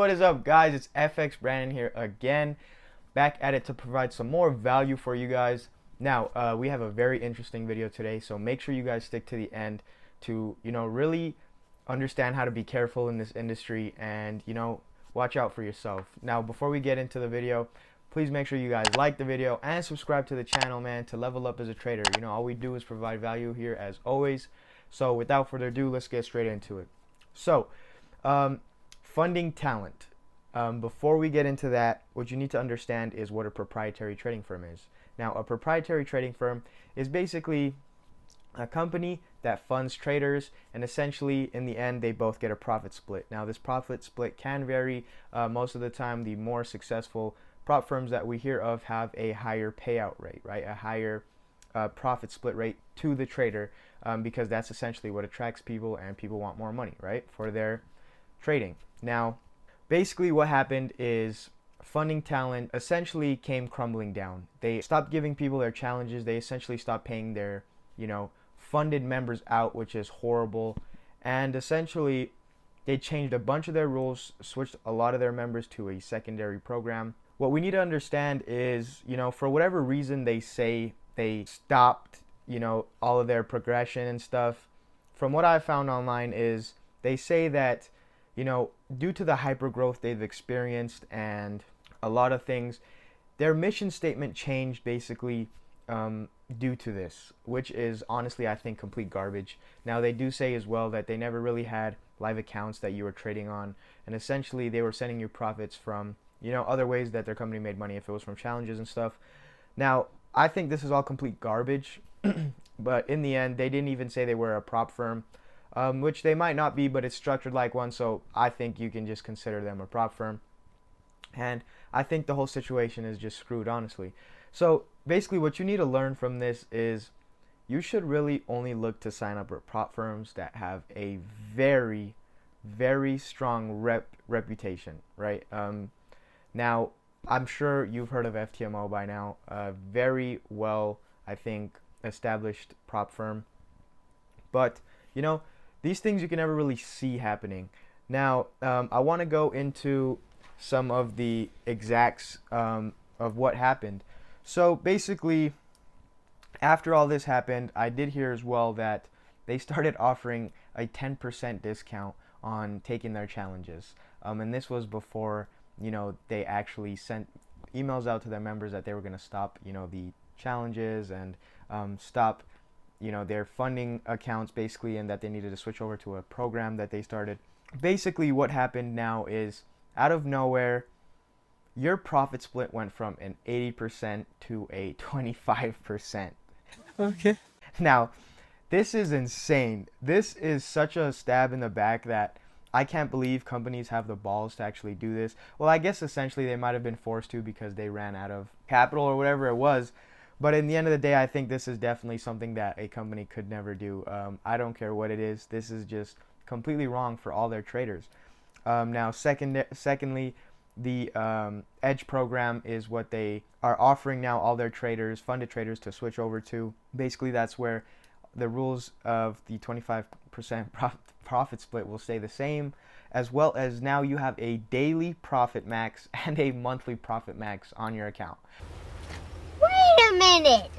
What is up, guys? It's FX Brandon here again, back at it to provide some more value for you guys. Now, we have a very interesting video today, so make sure you guys stick to the end to, really understand how to be careful in this industry and, watch out for yourself. Now, before we get into the video, please make sure you guys like the video and subscribe to the channel, man, to level up as a trader. All we do is provide value here as always. So without further ado, let's get straight into it. So, funding talent. Before we get into that, what you need to understand is what a proprietary trading firm is. Now, a proprietary trading firm is basically a company that funds traders, and essentially in the end they both get a profit split. Now, this profit split can vary. Most of the time, the more successful prop firms that we hear of have a higher payout rate, right? A higher profit split rate to the trader, because that's essentially what attracts people, and people want more money, right, for their trading. Now, basically what happened is funding talent essentially came crumbling down. They stopped giving people their challenges. They essentially stopped paying their, funded members out, which is horrible. And essentially they changed a bunch of their rules, switched a lot of their members to a secondary program. What we need to understand is, for whatever reason they say they stopped, all of their progression and stuff. From what I found online is they say that, due to the hyper growth they've experienced and a lot of things, their mission statement changed basically due to this, which is honestly, I think, complete garbage. Now, they do say as well that they never really had live accounts that you were trading on, and essentially they were sending you profits from, other ways that their company made money, if it was from challenges and stuff. Now, I think this is all complete garbage, but in the end, they didn't even say they were a prop firm. Which they might not be, but it's structured like one, so I think you can just consider them a prop firm. And I think the whole situation is just screwed, honestly. So basically what you need to learn from this is you should really only look to sign up with prop firms that have a very, very strong reputation, right? Now, I'm sure you've heard of FTMO by now. Very well, I think, established prop firm. But, these things you can never really see happening. Now, I want to go into some of the exacts of what happened. So basically, after all this happened, I did hear as well that they started offering a 10% discount on taking their challenges. And this was before, they actually sent emails out to their members that they were going to stop, the challenges and stop their funding accounts basically, and that they needed to switch over to a program that they started. Basically what happened now is, out of nowhere, your profit split went from an 80% to a 25%. Okay. Now, this is insane. This is such a stab in the back that I can't believe companies have the balls to actually do this. Well, I guess essentially they might have been forced to because they ran out of capital or whatever it was. But in the end of the day, I think this is definitely something that a company could never do. I don't care what it is. This is just completely wrong for all their traders. Now, secondly, the Edge program is what they are offering now all their traders, funded traders, to switch over to. Basically, that's where the rules of the 25% profit split will stay the same, as well as now you have a daily profit max and a monthly profit max on your account. Wait a minute!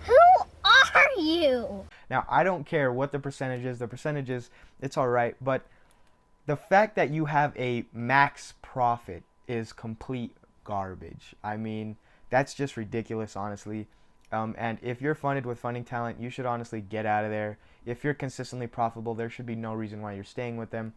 Who are you? Now, I don't care what the percentages, it's alright, but the fact that you have a max profit is complete garbage. I mean, that's just ridiculous, honestly. And if you're funded with funding talent, you should honestly get out of there. If you're consistently profitable, there should be no reason why you're staying with them.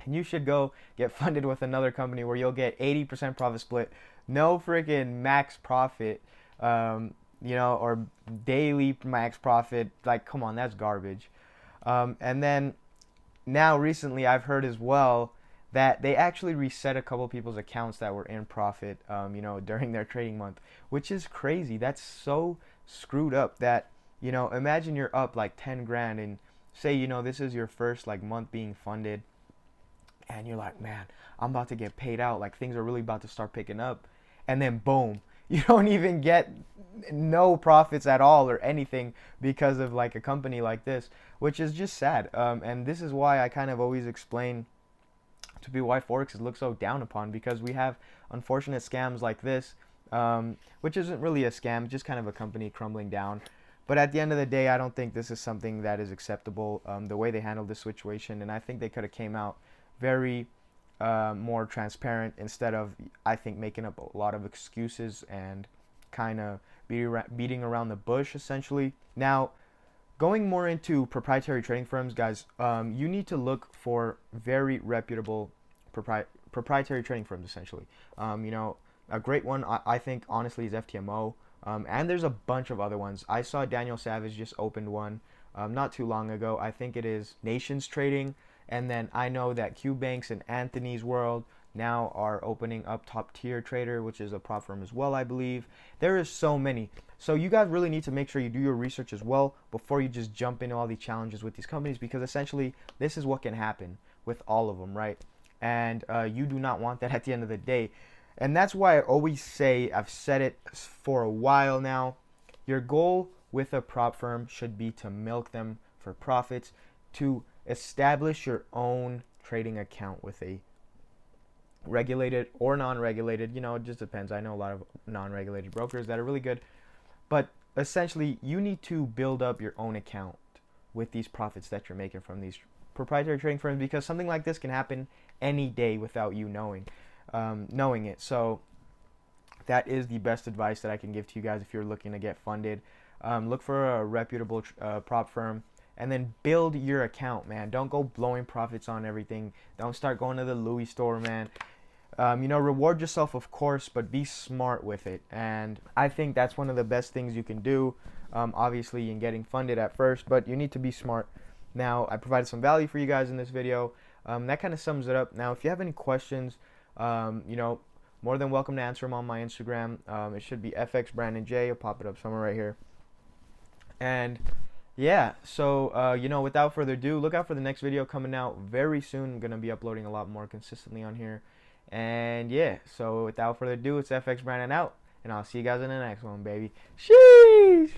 And you should go get funded with another company where you'll get 80% profit split, no freaking max profit, or daily max profit. Like, come on, that's garbage. And then now recently I've heard as well that they actually reset a couple people's accounts that were in profit, during their trading month, which is crazy. That's so screwed up that, imagine you're up like 10 grand and say, this is your first like month being funded, and you're like, man, I'm about to get paid out, like things are really about to start picking up, and then boom, you don't even get no profits at all or anything because of like a company like this, which is just sad. And this is why I kind of always explain to be why Forex is looked so down upon, because we have unfortunate scams like this, which isn't really a scam, just kind of a company crumbling down. But at the end of the day, I don't think this is something that is acceptable, the way they handled this situation. And I think they could have came out very more transparent instead of, I think, making up a lot of excuses and kind of beating around the bush, essentially. Now, going more into proprietary trading firms, guys, you need to look for very reputable proprietary trading firms, essentially. A great one, I think, honestly, is FTMO. And there's a bunch of other ones. I saw Daniel Savage just opened one not too long ago. I think it is Nations Trading. And then I know that Q Banks and Anthony's World now are opening up Top Tier Trader, which is a prop firm as well, I believe. There is so many. So you guys really need to make sure you do your research as well before you just jump into all these challenges with these companies, because essentially this is what can happen with all of them, right? And you do not want that at the end of the day. And that's why I always say, I've said it for a while now, your goal with a prop firm should be to milk them for profits, to establish your own trading account with a regulated or non-regulated, it just depends. I know a lot of non-regulated brokers that are really good, but essentially you need to build up your own account with these profits that you're making from these proprietary trading firms, because something like this can happen any day without you knowing it. So that is the best advice that I can give to you guys if you're looking to get funded. Look for a reputable prop firm, and then build your account, man. Don't go blowing profits on everything. Don't start going to the Louis store, man. Reward yourself, of course, but be smart with it. And I think that's one of the best things you can do, obviously, in getting funded at first, but you need to be smart. Now, I provided some value for you guys in this video. That kind of sums it up. Now, if you have any questions, more than welcome to answer them on my Instagram. It should be FX Brandon J. I'll pop it up somewhere right here. And yeah, so without further ado, look out for the next video coming out very soon. I'm gonna be uploading a lot more consistently on here. And yeah, so without further ado, it's FX Brandon out, and I'll see you guys in the next one, baby. Sheesh.